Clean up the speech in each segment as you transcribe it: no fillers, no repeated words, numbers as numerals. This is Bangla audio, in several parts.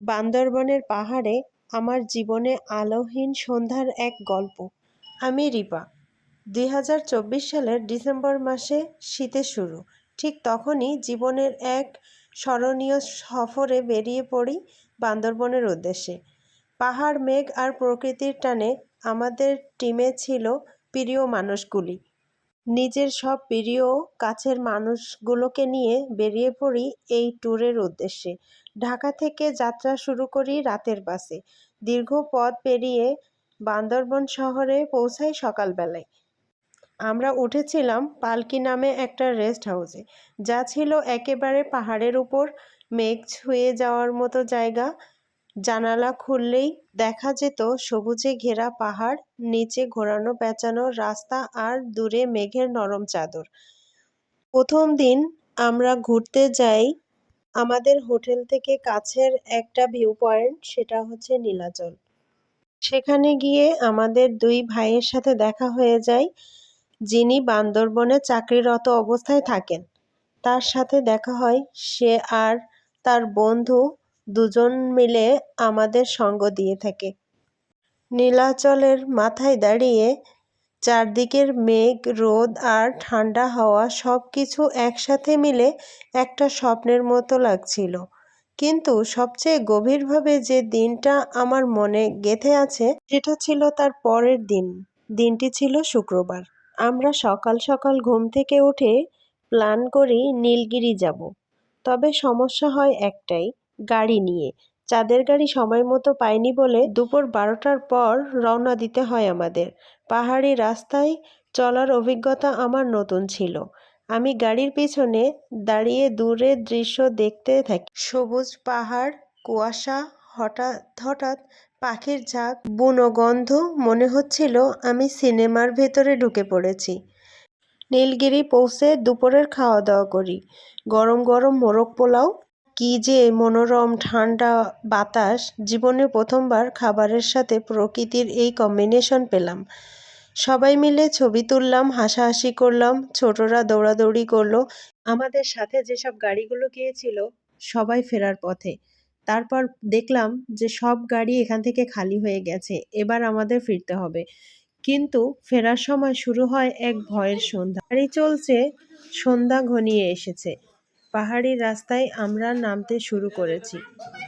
বান্দরবনের পাহাড়ে আমার জীবনে আলোহীন সন্ধ্যার এক গল্প। আমি রিপা। ২০২৪ সালের ডিসেম্বর মাসে শীতের শুরু। ঠিক তখনই জীবনের এক স্মরণীয় সফরে বেরিয়ে পড়ি বান্দরবনের উদ্দেশ্যে। পাহাড়, মেঘ আর প্রকৃতির টানে আমাদের টিমে ছিল প্রিয় মানুষগুলি। নিজের সব প্রিয় কাছের মানুষগুলোকে নিয়ে বেরিয়ে পড়ি এই ট্যুরের উদ্দেশ্যে। ঢাকা থেকে যাত্রা শুরু করি রাতের বাসে। দীর্ঘ পথ পেরিয়ে বান্দরবন শহরে পৌঁছাই সকালবেলায়। আমরা উঠেছিলাম পালকি নামে একটা রেস্ট হাউসে, যা ছিল একেবারে পাহাড়ের উপর, মেঘ ছুঁয়ে যাওয়ার মতো জায়গা। জানালা খুললেই দেখা যেত সবুজে ঘেরা পাহাড়, নিচে ঘোরানো পেঁচানো রাস্তা আর দূরে মেঘের নরম চাদর। প্রথম দিন আমরা ঘুরতে যাই আমাদের হোটেল থেকে কাছের একটা ভিউ পয়েন্ট, সেটা হচ্ছে নীলাচল। সেখানে গিয়ে আমাদের দুই ভাইয়ের সাথে দেখা হয়ে যায়, যিনি বান্দরবনে চাকরিরত অবস্থায় থাকেন। তার সাথে দেখা হয়, সে আর তার বন্ধু দুজন মিলে আমাদের সঙ্গ দিয়ে থাকে। নীলাচলের মাথায় দাঁড়িয়ে চারদিকের মেঘ, রোদ আর ঠান্ডা হাওয়া সব কিছু একসাথে মিলে একটা স্বপ্নের মতো লাগছিল। কিন্তু সবচেয়ে গভীরভাবে যে দিনটা আমার মনে গেঁথে আছে সেটা ছিল তার পরের দিন। দিনটি ছিল শুক্রবার। আমরা সকাল সকাল ঘুম থেকে উঠে প্ল্যান করি নীলগিরি যাব। তবে সমস্যা হয় একটাই, গাড়ি নিয়ে। চাঁদের গাড়ি সময় মতো পাইনি বলে দুপুর 12টার পর রওনা দিতে হয় আমাদের। পাহাড়ি রাস্তায় চলার অভিজ্ঞতা আমার নতুন ছিল। আমি গাড়ির পিছনে দাঁড়িয়ে দূরের দৃশ্য দেখতে থাকি। সবুজ পাহাড়, কুয়াশা, হঠাৎ হঠাৎ পাখির ঝাঁক, বুনো গন্ধ, মনে হচ্ছিল আমি সিনেমার ভেতরে ঢুকে পড়েছি। নীলগিরি পৌঁছে দুপুরের খাওয়া দাওয়া করি। গরম গরম মোরগ পোলাও, কি যে মনোরম ঠান্ডা বাতাস! জীবনে প্রথমবার খাবারের সাথে প্রকৃতির এই কম্বিনেশন পেলাম। সবাই মিলে ছবি তুললাম, হাসাহাসি করলাম, ছোটরা দৌড়াদৌড়ি করলো। আমাদের সাথে যেসব গাড়িগুলো গিয়েছিল সবাই ফেরার পথে। তারপর দেখলাম যে সব গাড়ি এখান থেকে খালি হয়ে গেছে, এবার আমাদের ফিরতে হবে। কিন্তু ফেরার সময় শুরু হয় এক ভয়ের সন্ধ্যা। গাড়ি চলছে, সন্ধ্যা ঘনিয়ে এসেছে। পাহাড়ি রাস্তায় আমরা নামতে শুরু করেছি।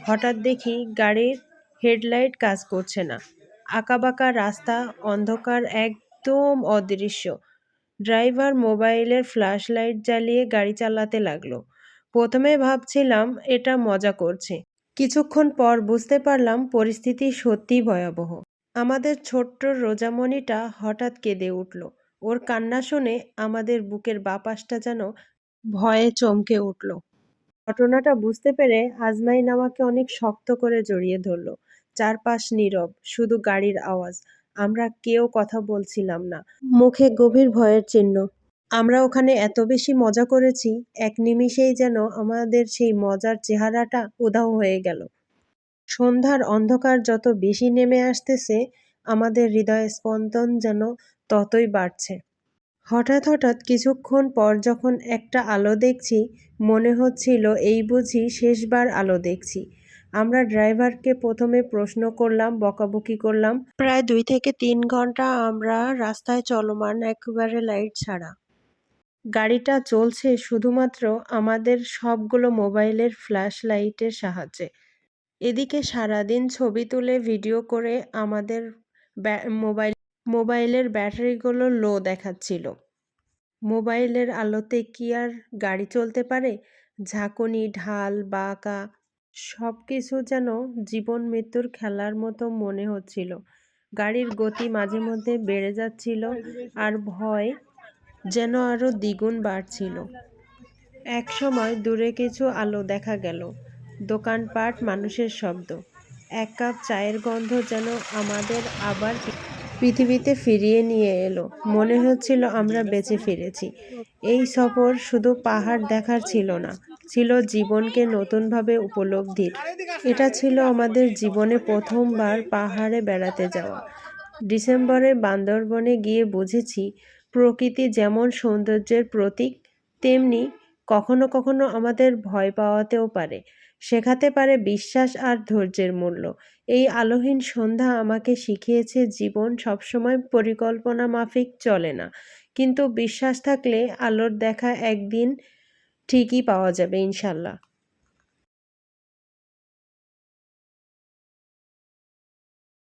হঠাৎ দেখি গাড়ির হেডলাইট কাজ করছে না। আঁকাবাঁকা রাস্তা, অন্ধকার, একদম অদৃশ্য। ড্রাইভার মোবাইলের ফ্ল্যাশ লাইট জ্বালিয়ে গাড়ি চালাতে লাগলো। প্রথমে ভাবছিলাম এটা মজা করছে। কিছুক্ষণ পর বুঝতে পারলাম পরিস্থিতি সত্যিই ভয়াবহ। আমাদের ছোট্ট রোজামণিটা হঠাৎ কেঁদে উঠল। ওর কান্না শুনে আমাদের বুকের বাঁ পাশটা যেন ভয়ে চমকে উঠল। ঘটনাটা বুঝতে পেরে আজমাইন আমাকে অনেক শক্ত করে জড়িয়ে ধরল। চারপাশ নীরব, শুধু গাড়ির আওয়াজ। আমরা কেউ কথা বলছিলাম না, মুখে গভীর ভয়ের চিহ্ন। আমরা ওখানে এত বেশি মজা করেছি, এক নিমিষেই যেন আমাদের সেই মজার চেহারাটা উধাও হয়ে গেল। সন্ধ্যার অন্ধকার যত বেশি নেমে আসতেছে, আমাদের হৃদয় স্পন্দন যেন ততই বাড়ছে। হঠাৎ হঠাৎ কিছুক্ষণ পর যখন একটা আলো দেখছি, মনে হচ্ছিল এই বুঝি শেষবার আলো দেখছি। আমরা ড্রাইভারকে প্রথমে প্রশ্ন করলাম, বকাবকি করলাম। প্রায় 2 থেকে 3 ঘন্টা আমরা রাস্তায় চলমান, একেবারে লাইট ছাড়া। গাড়িটা চলছে শুধুমাত্র আমাদের সবগুলো মোবাইলের ফ্ল্যাশ লাইটের সাহায্যে। এদিকে সারাদিন ছবি তুলে ভিডিও করে আমাদের মোবাইলের ব্যাটারিগুলো লো দেখাচ্ছিল। মোবাইলের আলোতে কি আর গাড়ি চলতে পারে? ঝাঁকুনি, ঢাল, বাঁকা সবকিছু যেন জীবন মৃত্যুর খেলার মতো মনে হচ্ছিল। গাড়ির গতি মাঝে মধ্যে বেড়ে যাচ্ছিল আর ভয় যেন আরো দ্বিগুণ বাড়ছিল। একসময় দূরে কিছু আলো দেখা গেল, দোকানপাট, মানুষের শব্দ। এক কাপ চায়ের গন্ধ যেন আমাদের আবার পৃথিবীতে ফিরিয়ে নিয়ে এলো। মনে হচ্ছিল আমরা বেঁচে ফিরেছি। এই সফর শুধু পাহাড় দেখার ছিল না, ছিল জীবনকে নতুনভাবে উপলব্ধির। এটা ছিল আমাদের জীবনে প্রথমবার পাহাড়ে বেড়াতে যাওয়া। ডিসেম্বরে বান্দরবনে গিয়ে বুঝেছি, প্রকৃতি যেমন সৌন্দর্যের প্রতীক, তেমনি কখনো কখনো আমাদের ভয় পাওয়াতেও পারে। শেখাতে পারে বিশ্বাস আর ধৈর্যের মূল্য। এই আলোহীন সন্ধ্যা আমাকে শিখিয়েছে জীবন সবসময় পরিকল্পনা মাফিক চলে না, কিন্তু বিশ্বাস থাকলে আলোর দেখা একদিন ঠিকই পাওয়া যাবে ইনশাল্লাহ।